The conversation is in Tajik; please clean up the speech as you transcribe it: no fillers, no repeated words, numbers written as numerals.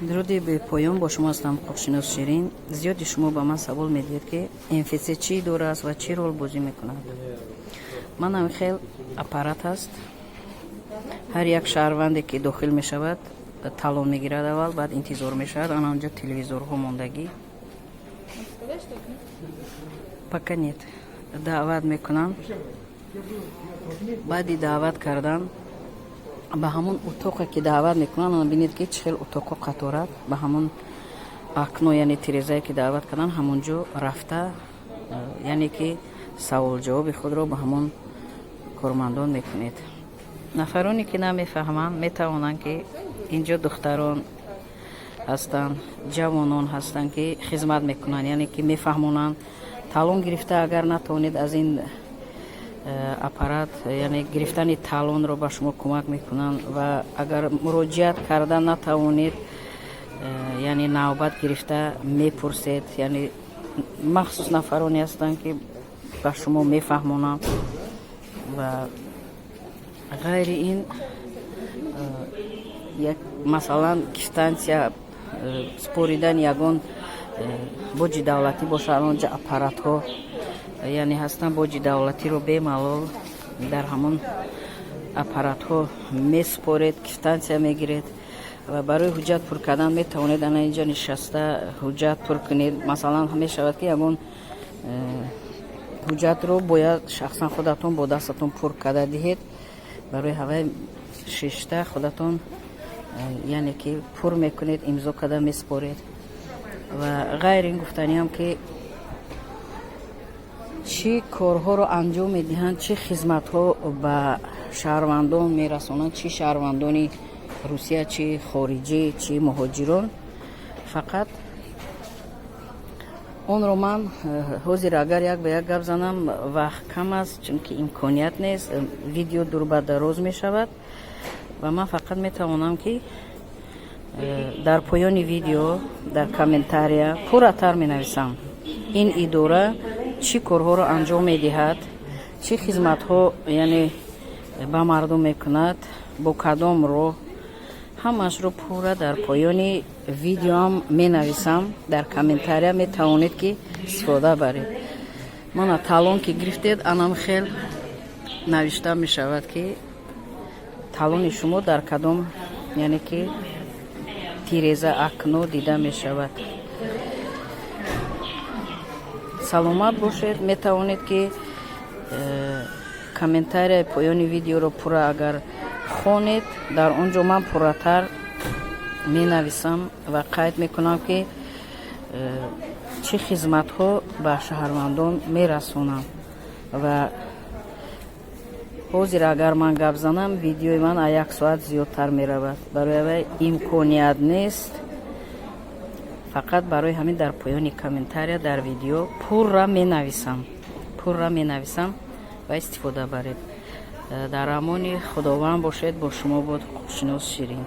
дуруди бе поён бо шумо ҳастам, хубшинос Ширин. Зиёди шумо ба ман савол медиҳед ки МФЦ чӣ идора аст ва чӣ рол бозӣ мекунад. Манам хел аппарат аст. ҳар як шаҳрванде ки дохил мешавад талон мегирад аввал, баъд интизор мешавад. Ана онҷо телевизорҳо мондагӣ. Пока нет. Даъват мекунам. баъди даъват кардан ба ҳамон утоқе ки даъват мекунанд, бинед ки чӣ хел утоқҳо қаторад, ба ҳамон акно яъне тирезае ки даъват карданд, ҳамонҷо рафта яъне ки саволҷавоби худро ба ҳамон кормандон мекунед. нафароне ки намефаҳманд метавонанд ки инҷо духтарон ҳастанд, ҷавонон ҳастанд ки хизмат мекунанд, яъне ки мефаҳмонанд. талон гирифта агар натавонед аз ин аппарат яъне гирифтани талонро ба шумо кӯмак мекунанд ва агар муроҷиат карда натавонед яъне навбат гирифта мепурсед, яъне махсус нафароне ҳастанд ки ба шумо мефаҳмонанд ва ғайри ин масалан квитансия споридан ягон боҷи давлатӣ бошад, онҷа аппаратҳо яъне ҳастанд боҷи давлатиро бемалол дар ҳамон аппаратҳо месупоред, квитансия мегиред ва барои ҳуҷҷат пур кардан метавонед ана инҷа нишаста ҳуҷҷат пур кунед. Масалан мешавад ки ягон ҳуҷҷатро бояд шахсан худатон бо дастатон пур карда диҳед, барои ҳаваи шишта худатон яъне ки пур мекунед, имзо карда месупоред. ва ғайри ин гуфтаниам ки чӣ корҳоро анҷом медиҳанд, чӣ хизматҳо ба шаҳрвандон мерасонанд, чӣ шаҳрвандони русия, чӣ хориҷӣ, чӣ муҳоҷирон. Фақат онро ман ҳозир агар як ба як гап занам вақт кам аст, чунки имконият нест, видео дур ба дароз мешавад ва ман фақат метавонам ки дар поёни видео дар комментария пурратар менависам ин идора чӣ корҳоро анҷом медиҳад, чӣ хизматҳо яъне ба мардум мекунад, бо кадом роҳ, ҳамаашро пурра дар поёни видеоам менависам. Дар комментария метавонед ки истифода баред. мана талон ки гирифтед, анам хел навишта мешавад ки талони шумо дар кадом яъне ки тиреза акно дида мешавад. саломат бошед. метавонед ки комментарияи поёни видеоро пурра агар хонед, дар он ҷо ман пурратар менависам ва қайд мекунам ки чӣ хизматҳо ба шаҳрвандон мерасонам. ва ҳозир агар ман гап занам, видеои ман аз 1 соат зиёдтар меравад. барои авай имконият нест. фақат барои ҳамин дар поёни комментария дар видео пурра менависам ва истифода баред. дар амони худованд бошед. бо шумо бод хубшинос Ширин.